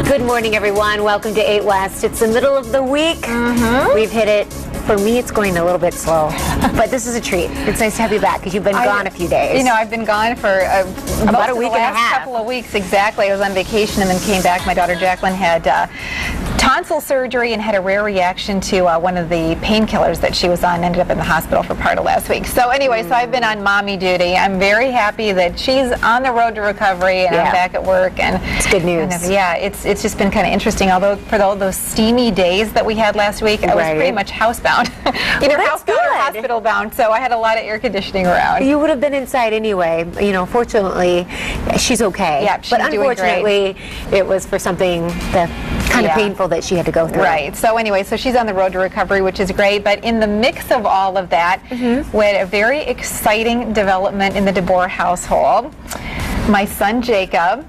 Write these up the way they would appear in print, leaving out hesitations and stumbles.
Good morning, everyone. Welcome to 8 West. It's the middle of the week. We've hit it. For me, it's going a little bit slow, but this is a treat. It's nice to have you back because you've been gone a few days. You know, I've been gone for about a week and a half. Couple of weeks, exactly. I was on vacation and then came back. My daughter Jacqueline had tonsil surgery and had a rare reaction to one of the painkillers that she was on. Ended up in the hospital for part of last week. So anyway, so I've been on mommy duty. I'm very happy that she's on the road to recovery and I'm back at work. And it's good news. It's just been kind of interesting. Although for all those steamy days that we had last week, I was pretty much housebound. Either housebound or hospital bound, so I had a lot of air conditioning around. You would have been inside anyway. You know, fortunately, she's okay. Yeah, she's but unfortunately, it was for something that kind of painful that she had to go through. Right. So anyway, so she's on the road to recovery, which is great. But in the mix of all of that, we had a very exciting development in the DeBoer household. My son Jacob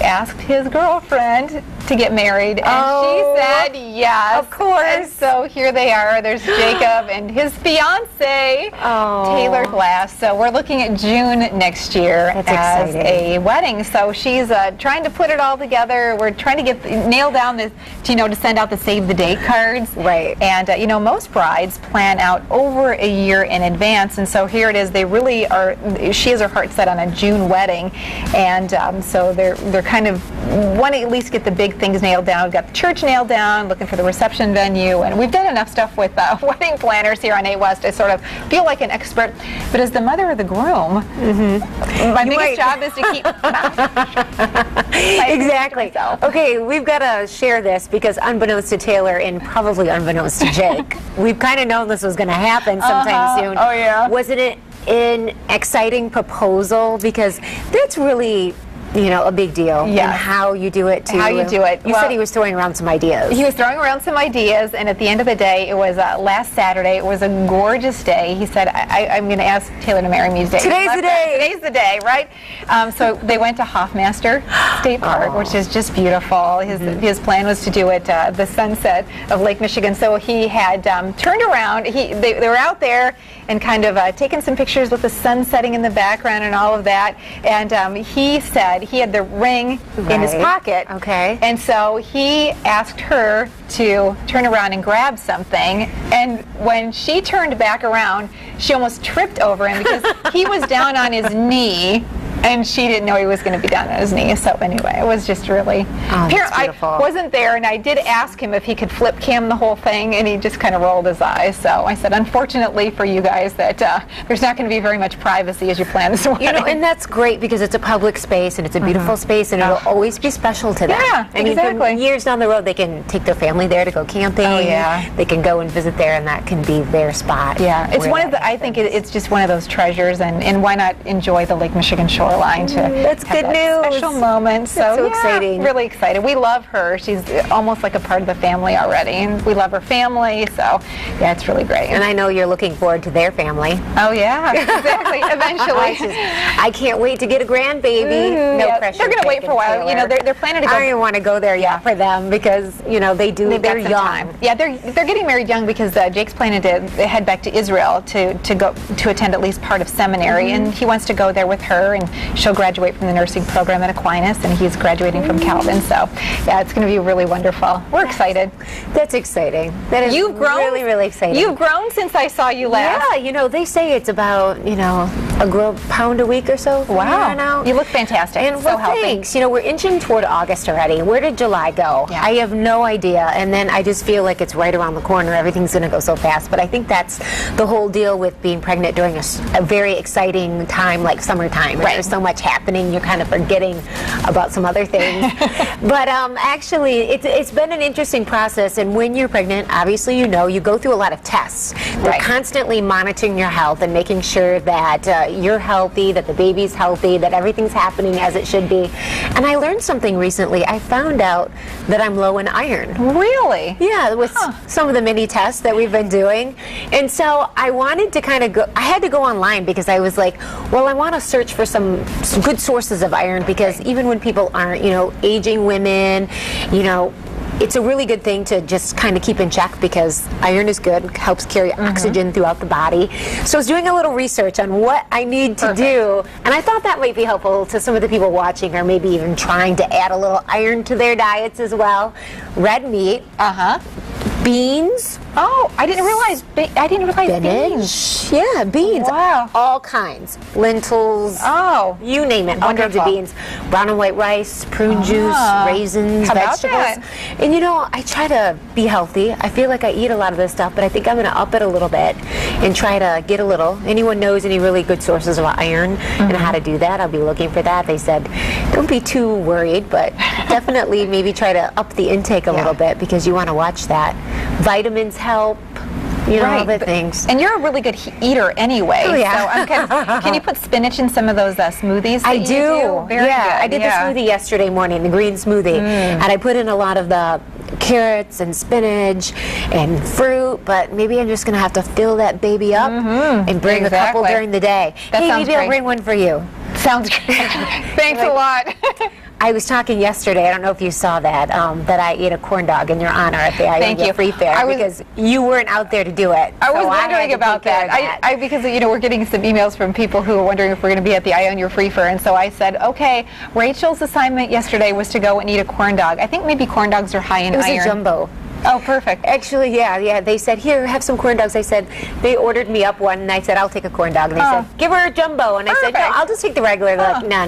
asked his girlfriend to get married, and she said yes. Of course. And so here they are. There's Jacob and his fiance, Taylor Glass. So we're looking at June next year as a wedding. So she's trying to put it all together. We're trying to nail down this, to send out the save the date cards. Right. And most brides plan out over a year in advance, and so here it is. They really are. She has her heart set on a June wedding, and so they're kind of want to at least get the big things nailed down. We've got the church nailed down, looking for the reception venue, and we've done enough stuff with wedding planners here on 8 West. I sort of feel like an expert, but as the mother of the groom, my biggest job is to keep exactly. Okay, we've got to share this because unbeknownst to Taylor and probably unbeknownst to Jake, we've kind of known this was going to happen sometime soon. Oh yeah. Wasn't it an exciting proposal? Because that's really a big deal. Yes. And how you do it too. How you do it. You said he was throwing around some ideas. He was throwing around some ideas, and at the end of the day, it was last Saturday. It was a gorgeous day. He said, I'm going to ask Taylor to marry me today. Today's the day. Today's the day, right? So they went to Hoffmaster State Park, which is just beautiful. His plan was to do it the sunset of Lake Michigan. So he had turned around. They were out there and kind of taking some pictures with the sun setting in the background and all of that. And he said he had the ring in his pocket. Okay. And so he asked her to turn around and grab something. And when she turned back around, she almost tripped over him because he was down on his knee. And she didn't know he was going to be down on his knee. So anyway, it was just really... I wasn't there, and I did ask him if he could flip cam the whole thing, and he just kind of rolled his eyes. So I said, unfortunately for you guys, that there's not going to be very much privacy as you plan this wedding. And that's great because it's a public space, and it's a beautiful space, and it'll always be special to them. Yeah, exactly. Years down the road, they can take their family there to go camping. Oh, yeah. They can go and visit there, and that can be their spot. Yeah, it's one of the... I think it's just one of those treasures, and why not enjoy the Lake Michigan shoreline to that's have good that news. special moment. So exciting. Really excited. We love her. She's almost like a part of the family already, and we love her family. So yeah, it's really great. And I know you're looking forward to their family. Oh yeah, exactly. Eventually, I can't wait to get a grandbaby. No pressure. They're going to wait for a while. They're planning to go. I don't even want to go there yet for them because they're young. Time. Yeah, they're getting married young because Jake's planning to head back to Israel to go to attend at least part of seminary, and he wants to go there with her, and she'll graduate from the nursing program at Aquinas, and he's graduating from Calvin. So yeah, it's going to be really wonderful. We're excited. That's exciting. That is really, really exciting. You've grown since I saw you last. Yeah, they say it's about a pound a week or so. Wow, you look fantastic. And so healthy. Thanks. We're inching toward August already. Where did July go? Yeah. I have no idea. And then I just feel like it's right around the corner. Everything's going to go so fast. But I think that's the whole deal with being pregnant during a very exciting time like summertime. Right. There's so much happening. You're kind of forgetting about some other things. But actually, it's been an interesting process. And when you're pregnant, obviously you go through a lot of tests. They're constantly monitoring your health and making sure that you're healthy, that the baby's healthy, that everything's happening as it should be. And I learned something recently. I found out that I'm low in iron. Really? Yeah, with some of the mini tests that we've been doing. And so I wanted to kind of go, I had to go online because I was like, well, I want to search for some good sources of iron because even when people aren't, aging women, it's a really good thing to just kind of keep in check because iron is good, helps carry oxygen throughout the body. So I was doing a little research on what I need to do, and I thought that might be helpful to some of the people watching, or maybe even trying to add a little iron to their diets as well. Red meat, beans. Oh, I didn't realize beans. Spinach. Yeah, beans. Wow. All kinds. Lentils. Oh, You name it. All kinds of beans. Brown and white rice, prune juice, raisins, How about vegetables. that? And you know, I try to be healthy. I feel like I eat a lot of this stuff, but I think I'm going to up it a little bit and try to get a little. Anyone knows any really good sources of iron and how to do that, I'll be looking for that. They said, don't be too worried, but definitely maybe try to up the intake a little bit because you want to watch that. Vitamins help, you know, other things. And you're a really good eater anyway. Oh, yeah. So can you put spinach in some of those smoothies that I you do. Very good. I did the smoothie yesterday morning, the green smoothie, and I put in a lot of the carrots and spinach and fruit, but maybe I'm just going to have to fill that baby up and bring a couple during the day. That hey, sounds maybe I'll great. bring one for you. Sounds great. Thanks a lot. I was talking yesterday, I don't know if you saw that, that I ate a corn dog in your honor at the Iowa Free Fair because you weren't out there to do it. I was wondering about that. Because you know we're getting some emails from people who are wondering if we're going to be at the Iowa Free Fair, and so I said, okay, Rachel's assignment yesterday was to go and eat a corn dog. I think maybe corn dogs are high in iron. It was a jumbo. Oh, perfect. Actually, yeah. They said, here, have some corn dogs. I said, they ordered me up one, and I said, I'll take a corn dog. And they said, give her a jumbo. And I said, no, I'll just take the regular. They're like, no,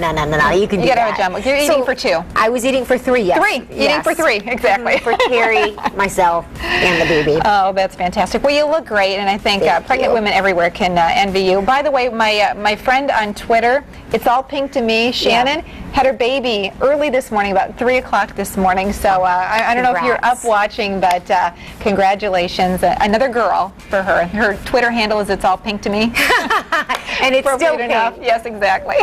you can do that. You gotta have a jumbo. You're eating for two. I was eating for three, yes. Eating for three, exactly. For Terri, myself, and the baby. Oh, that's fantastic. Well, you look great, and I think pregnant women everywhere can envy you. By the way, my friend on Twitter, it's all pink to me, Shannon, had her baby early this morning, about 3 o'clock this morning. So I don't know if you're up watching, but congratulations. Another girl for her. Her Twitter handle is It's All Pink to Me. And it's still pink. Enough. Yes, exactly.